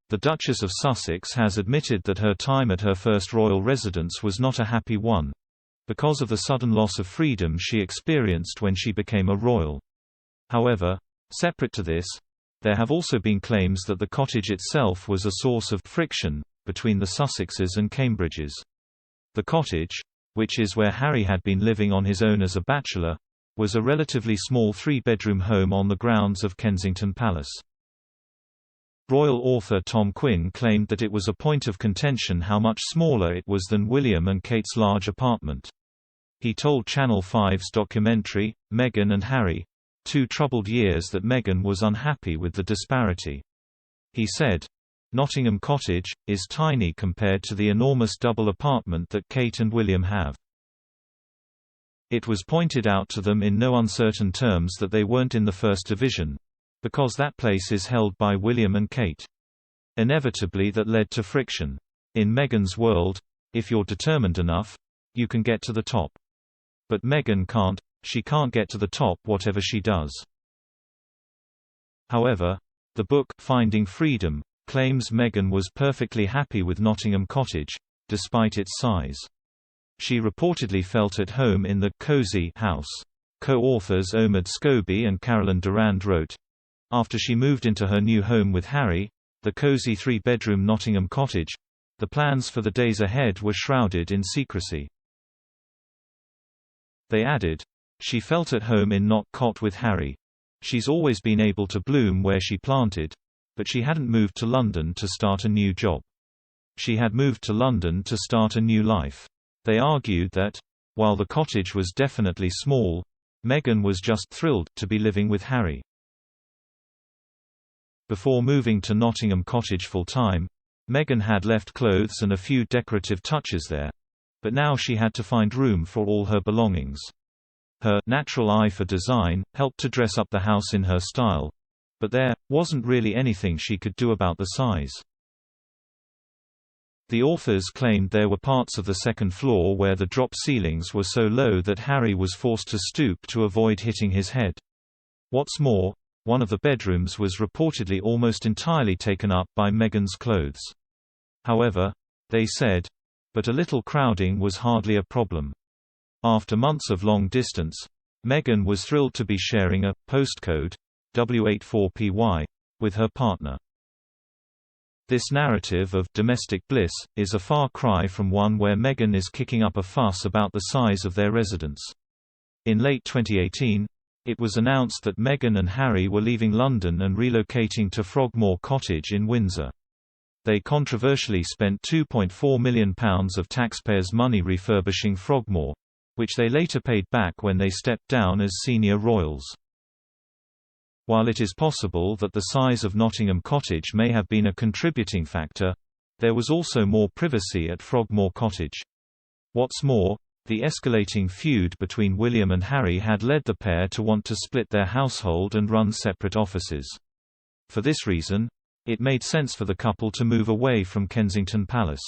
The Duchess of Sussex has admitted that her time at her first royal residence was not a happy one, because of the sudden loss of freedom she experienced when she became a royal. However, separate to this, there have also been claims that the cottage itself was a source of friction between the Sussexes and Cambridges. The cottage, which is where Harry had been living on his own as a bachelor, was a relatively small three-bedroom home on the grounds of Kensington Palace. Royal author Tom Quinn claimed that it was a point of contention how much smaller it was than William and Kate's large apartment. He told Channel 5's documentary, Meghan and Harry, 2 Troubled Years, that Meghan was unhappy with the disparity. He said, "Nottingham Cottage is tiny compared to the enormous double apartment that Kate and William have." It was pointed out to them in no uncertain terms that they weren't in the first division, because that place is held by William and Kate. Inevitably that led to friction. In Meghan's world, if you're determined enough, you can get to the top. But Meghan can't, she can't get to the top whatever she does. However, the book, Finding Freedom, claims Meghan was perfectly happy with Nottingham Cottage, despite its size. She reportedly felt at home in the «cozy» house. Co-authors Omid Scobie and Carolyn Durand wrote, after she moved into her new home with Harry, the cozy 3-bedroom Nottingham Cottage, the plans for the days ahead were shrouded in secrecy. They added, "She felt at home in Not Cot with Harry. She's always been able to bloom where she planted, but she hadn't moved to London to start a new job. She had moved to London to start a new life." They argued that, while the cottage was definitely small, Meghan was just thrilled to be living with Harry. Before moving to Nottingham Cottage full-time, Meghan had left clothes and a few decorative touches there. But now she had to find room for all her belongings. Her natural eye for design helped to dress up the house in her style, but there wasn't really anything she could do about the size. The authors claimed there were parts of the second floor where the drop ceilings were so low that Harry was forced to stoop to avoid hitting his head. What's more, one of the bedrooms was reportedly almost entirely taken up by Meghan's clothes. However, they said, but a little crowding was hardly a problem. After months of long distance, Meghan was thrilled to be sharing a postcode, W84PY, with her partner. This narrative of domestic bliss is a far cry from one where Meghan is kicking up a fuss about the size of their residence. In late 2018, it was announced that Meghan and Harry were leaving London and relocating to Frogmore Cottage in Windsor. They controversially spent £2.4 million of taxpayers' money refurbishing Frogmore, which they later paid back when they stepped down as senior royals. While it is possible that the size of Nottingham Cottage may have been a contributing factor, there was also more privacy at Frogmore Cottage. What's more, the escalating feud between William and Harry had led the pair to want to split their household and run separate offices. For this reason, it made sense for the couple to move away from Kensington Palace.